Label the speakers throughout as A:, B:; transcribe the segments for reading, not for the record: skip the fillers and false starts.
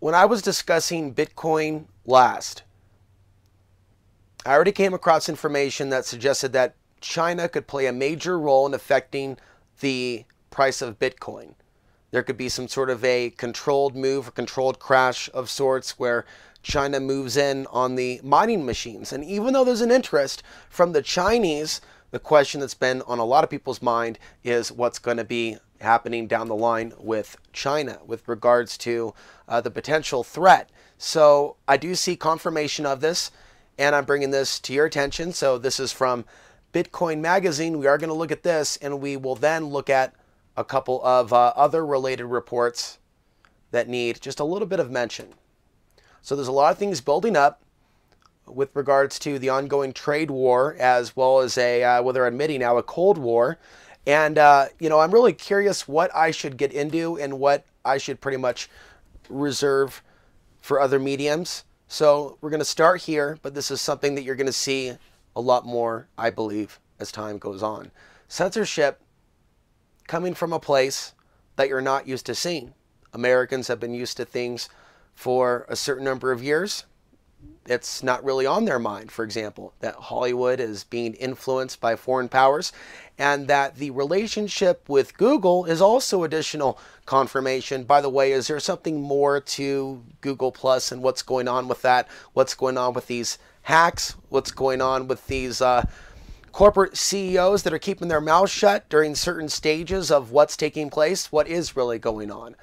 A: when I was discussing Bitcoin last, I already came across information that suggested that China could play a major role in affecting the price of Bitcoin. There could be some sort of a controlled move or controlled crash of sorts where China moves in on the mining machines. And even though there's an interest from the Chinese, the question that's been on a lot of people's mind is what's going to be happening down the line with China with regards to the potential threat. So I do see confirmation of this, and I'm bringing this to your attention. So this is from Bitcoin Magazine. We are going to look at this, and we will then look at a couple of other related reports that need just a little bit of mention. So there's a lot of things building up with regards to the ongoing trade war, as well as well, they're admitting now, a Cold War. And, I'm really curious what I should get into and what I should pretty much reserve for other mediums. So we're going to start here, but this is something that you're going to see a lot more, I believe, as time goes on. Censorship coming from a place that you're not used to seeing. Americans have been used to things for a certain number of years. It's not really on their mind, for example, that Hollywood is being influenced by foreign powers, and that the relationship with Google is also additional confirmation. By the way, is there something more to Google Plus and what's going on with that? What's going on with these hacks? What's going on with these corporate CEOs that are keeping their mouths shut during certain stages of what's taking place? What is really going on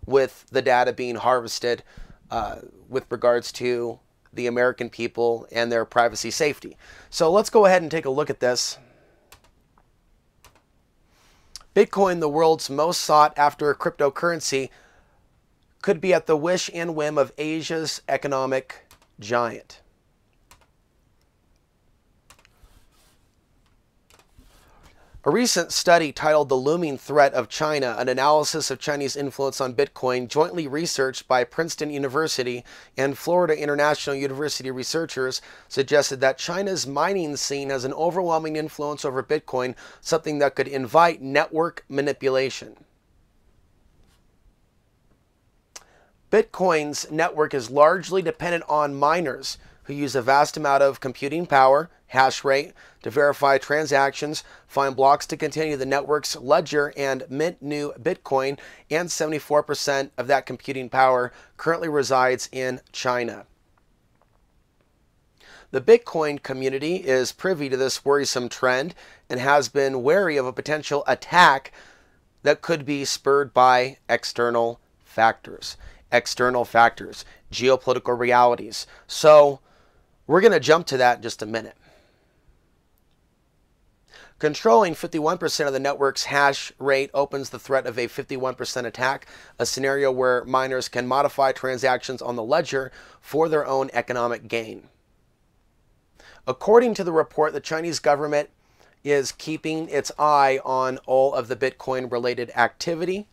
A: with the data being harvested with regards to the American people and their privacy safety? So let's go ahead and take a look at this. Bitcoin, the world's most sought after cryptocurrency, could be at the wish and whim of Asia's economic giant. A recent study titled The Looming Threat of China, an analysis of Chinese influence on Bitcoin, jointly researched by Princeton University and Florida International University researchers, suggested that China's mining scene has an overwhelming influence over Bitcoin, something that could invite network manipulation. Bitcoin's network is largely dependent on miners who use a vast amount of computing power, hash rate, to verify transactions, find blocks to continue the network's ledger, and mint new Bitcoin, and 74% of that computing power currently resides in China. The Bitcoin community is privy to this worrisome trend and has been wary of a potential attack that could be spurred by external factors. Geopolitical realities. So we're going to jump to that in just a minute. Controlling 51% of the network's hash rate opens the threat of a 51% attack, a scenario where miners can modify transactions on the ledger for their own economic gain. According to the report, the Chinese government is keeping its eye on all of the Bitcoin-related activity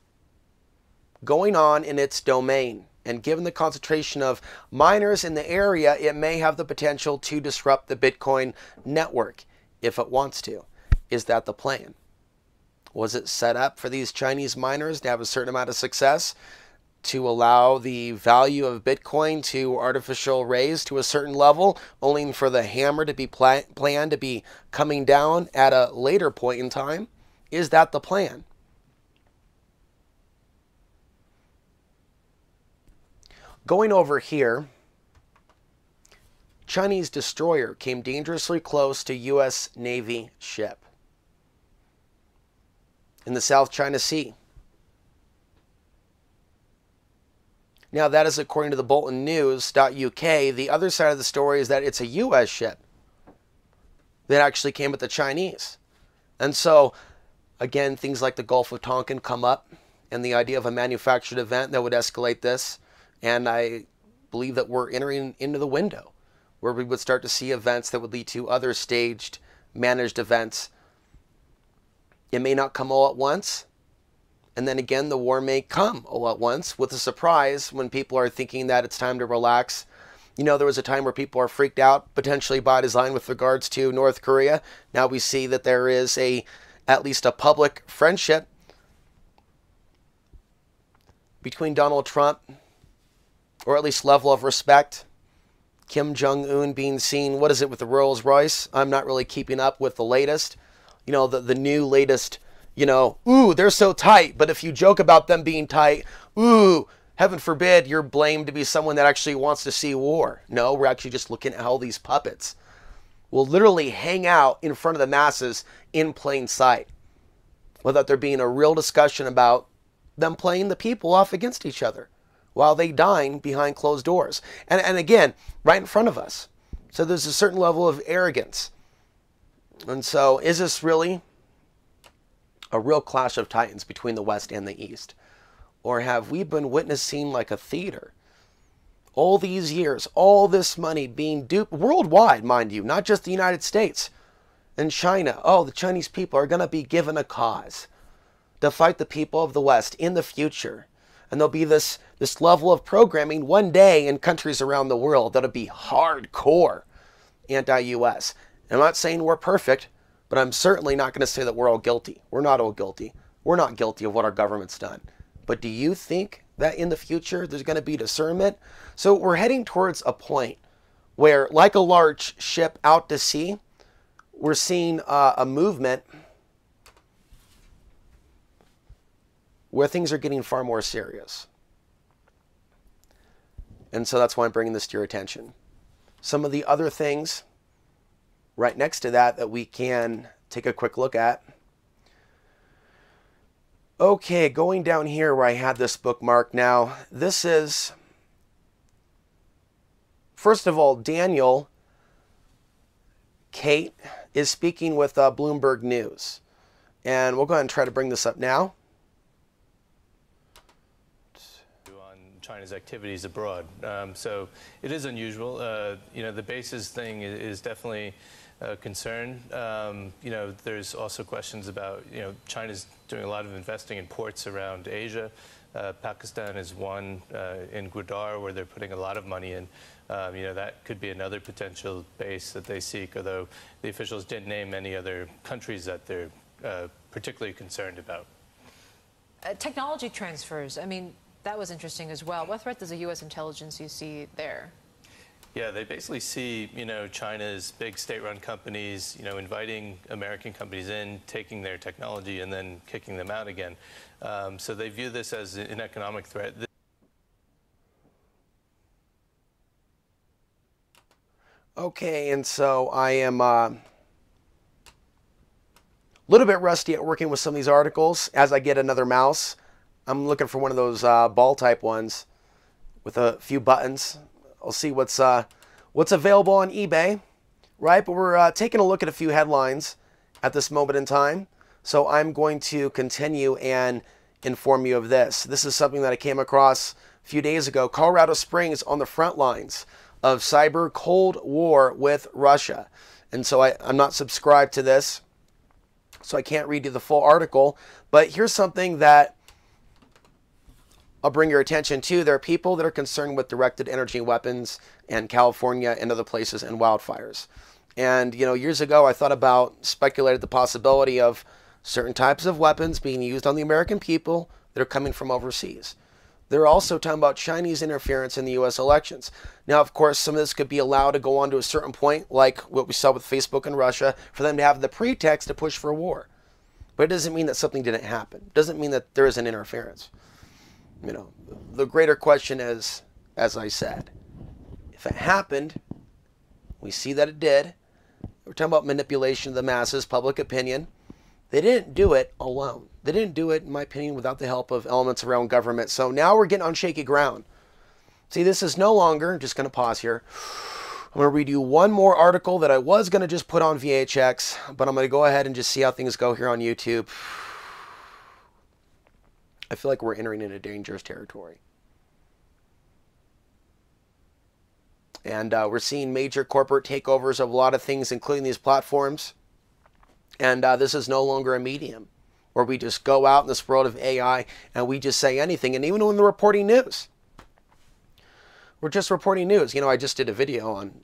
A: going on in its domain. And given the concentration of miners in the area, it may have the potential to disrupt the Bitcoin network if it wants to. Is that the plan? Was it set up for these Chinese miners to have a certain amount of success to allow the value of Bitcoin to artificial raise to a certain level, only for the hammer to be planned to be coming down at a later point in time? Is that the plan? Going over here, Chinese destroyer came dangerously close to U.S. Navy ship in the South China Sea. Now, that is according to the Bolton News.uk. The other side of the story is that it's a U.S. ship that actually came with the Chinese. And so, again, things like the Gulf of Tonkin come up, and the idea of a manufactured event that would escalate this. And I believe that we're entering into the window where we would start to see events that would lead to other staged, managed events. It may not come all at once. And then again, the war may come all at once with a surprise when people are thinking that it's time to relax. You know, there was a time where people are freaked out, potentially by design, with regards to North Korea. Now we see that there is at least a public friendship between Donald Trump or at least level of respect. Kim Jong-un being seen, what is it with the Rolls Royce? I'm not really keeping up with the latest. You know, the new latest, you know, ooh, they're so tight. But if you joke about them being tight, ooh, heaven forbid you're blamed to be someone that actually wants to see war. No, we're actually just looking at how these puppets will literally hang out in front of the masses in plain sight without there being a real discussion about them playing the people off against each other while they dine behind closed doors. And again, right in front of us. So there's a certain level of arrogance. And so is this really a real clash of titans between the West and the East? Or have we been witnessing like a theater? All these years, all this money being duped worldwide, mind you, not just the United States and China. Oh, the Chinese people are going to be given a cause to fight the people of the West in the future. And there'll be this level of programming one day in countries around the world that'll be hardcore anti-US. I'm not saying we're perfect, but I'm certainly not going to say that we're all guilty. We're not all guilty. We're not guilty of what our government's done. But do you think that in the future there's going to be discernment? So we're heading towards a point where, like a large ship out to sea, we're seeing a movement where things are getting far more serious. And so that's why I'm bringing this to your attention. Some of the other things right next to that we can take a quick look at. Okay, going down here where I had this bookmark. Now, this is, first of all, Daniel Kate is speaking with Bloomberg News. And we'll go ahead and try to bring this up now.
B: China's activities abroad. So it is unusual. You know, the bases thing is definitely a concern. You know, there's also questions about, you know, China's doing a lot of investing in ports around Asia. Pakistan is one in Gwadar where they're putting a lot of money in. You know, that could be another potential base that they seek, although the officials didn't name any other countries that they're particularly concerned about.
C: Technology transfers, I mean, that was interesting as well. What threat does the U.S. intelligence you see there?
B: Yeah, they basically see, you know, China's big state-run companies, you know, inviting American companies in, taking their technology, and then kicking them out again. So they view this as an economic threat.
A: Okay, and so I am a little bit rusty at working with some of these articles. As I get another mouse, I'm looking for one of those ball type ones with a few buttons. I'll see what's available on eBay, right? But we're taking a look at a few headlines at this moment in time. So I'm going to continue and inform you of this. This is something that I came across a few days ago. Colorado Springs on the front lines of cyber Cold War with Russia. And so I'm not subscribed to this, so I can't read you the full article. But here's something that I'll bring your attention to. There are people that are concerned with directed energy weapons in California and other places and wildfires. And, you know, years ago I thought about, speculated the possibility of certain types of weapons being used on the American people that are coming from overseas. They're also talking about Chinese interference in the U.S. elections. Now, of course, some of this could be allowed to go on to a certain point, like what we saw with Facebook and Russia, for them to have the pretext to push for war. But it doesn't mean that something didn't happen. It doesn't mean that there isn't interference. You know, the greater question is, as I said, if it happened, we see that it did. We're talking about manipulation of the masses, public opinion. They didn't do it alone. They didn't do it, in my opinion, without the help of elements around government. So now we're getting on shaky ground. See, this is no longer, I'm just going to pause here. I'm going to read you one more article that I was going to just put on VHX, but I'm going to go ahead and just see how things go here on YouTube. I feel like we're entering into dangerous territory. And we're seeing major corporate takeovers of a lot of things, including these platforms. And this is no longer a medium where we just go out in this world of AI and we just say anything. And even when we're reporting news, we're just reporting news. You know, I just did a video on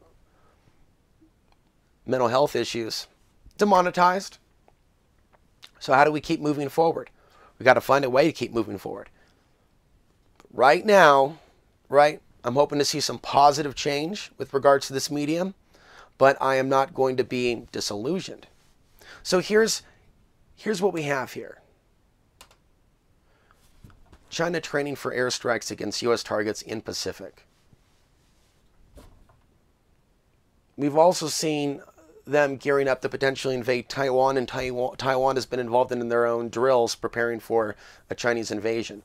A: mental health issues. Demonetized. So how do we keep moving forward? We got to find a way to keep moving forward. Right now, right, I'm hoping to see some positive change with regards to this medium, but I am not going to be disillusioned. So here's what we have here. China training for airstrikes against U.S. targets in Pacific. We've also seen them gearing up to potentially invade Taiwan, and Taiwan has been involved in their own drills preparing for a Chinese invasion.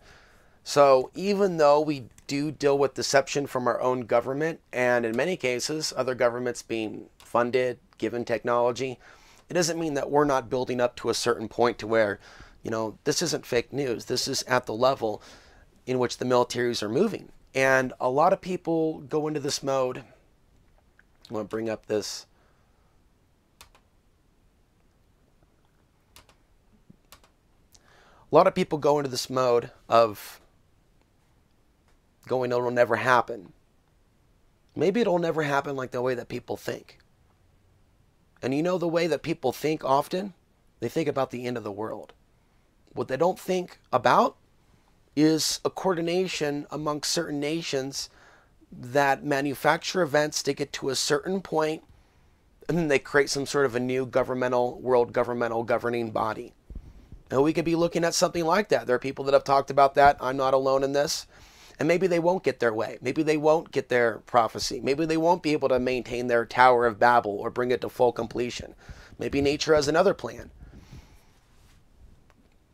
A: So even though we do deal with deception from our own government, and in many cases other governments being funded, given technology, it doesn't mean that we're not building up to a certain point to where, you know, this isn't fake news. This is at the level in which the militaries are moving. And a lot of people go into this mode. I'm going to bring up this. A lot of people go into this mode of going, it'll never happen. Maybe it'll never happen like the way that people think. And you know the way that people think often? They think about the end of the world. What they don't think about is a coordination amongst certain nations that manufacture events to get to a certain point, and then they create some sort of a new world governmental governing body. And we could be looking at something like that. There are people that have talked about that. I'm not alone in this. And maybe they won't get their way. Maybe they won't get their prophecy. Maybe they won't be able to maintain their Tower of Babel or bring it to full completion. Maybe nature has another plan.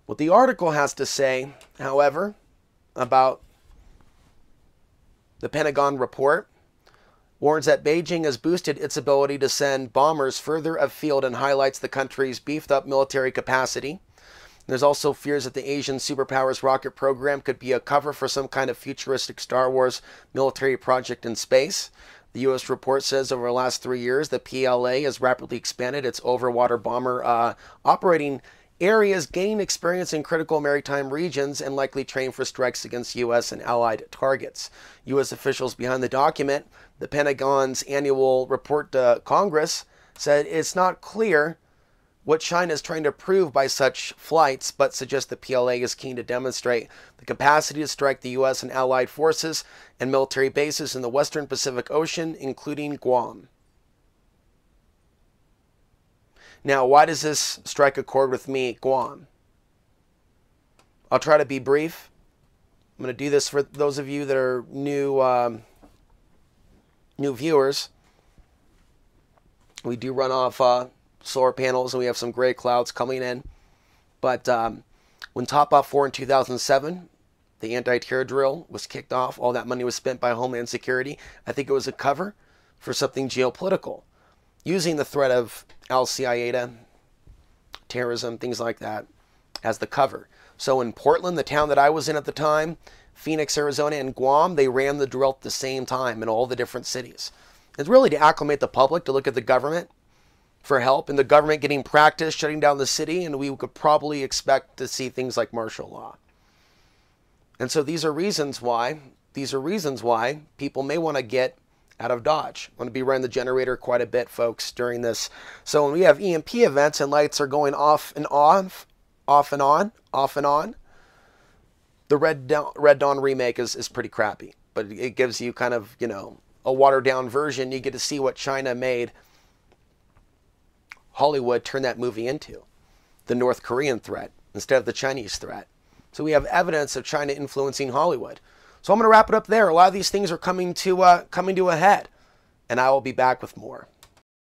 A: What the article has to say, however, about the Pentagon report warns that Beijing has boosted its ability to send bombers further afield and highlights the country's beefed up military capacity. There's also fears that the Asian superpower's rocket program could be a cover for some kind of futuristic Star Wars military project in space. The U.S. report says over the last 3 years, the PLA has rapidly expanded its overwater bomber operating areas, gaining experience in critical maritime regions, and likely trained for strikes against U.S. and allied targets. U.S. officials behind the document, the Pentagon's annual report to Congress, said it's not clear what China is trying to prove by such flights, but suggest the PLA is keen to demonstrate the capacity to strike the U.S. and allied forces and military bases in the western Pacific Ocean, including Guam. Now, why does this strike a chord with me, Guam? I'll try to be brief. I'm going to do this for those of you that are new viewers. We do run off solar panels, and we have some gray clouds coming in. But when Top Off 4 in 2007, the anti-terror drill was kicked off, all that money was spent by Homeland Security. I think it was a cover for something geopolitical, using the threat of Al-Qaeda, terrorism, things like that, as the cover. So in Portland, the town that I was in at the time, Phoenix, Arizona, and Guam, they ran the drill at the same time in all the different cities. It's really to acclimate the public, to look at the government for help, and the government getting practice shutting down the city, and we could probably expect to see things like martial law. And so these are reasons why people may want to get out of Dodge. I'm going to be running the generator quite a bit, folks, during this. So when we have EMP events and lights are going off and on, off and on, the Red Dawn remake is pretty crappy. But it gives you kind of, you know, a watered down version. You get to see what China made Hollywood turn that movie into, the North Korean threat instead of the Chinese threat. So we have evidence of China influencing Hollywood. So I'm going to wrap it up there. A lot of these things are coming to a head, and I will be back with more.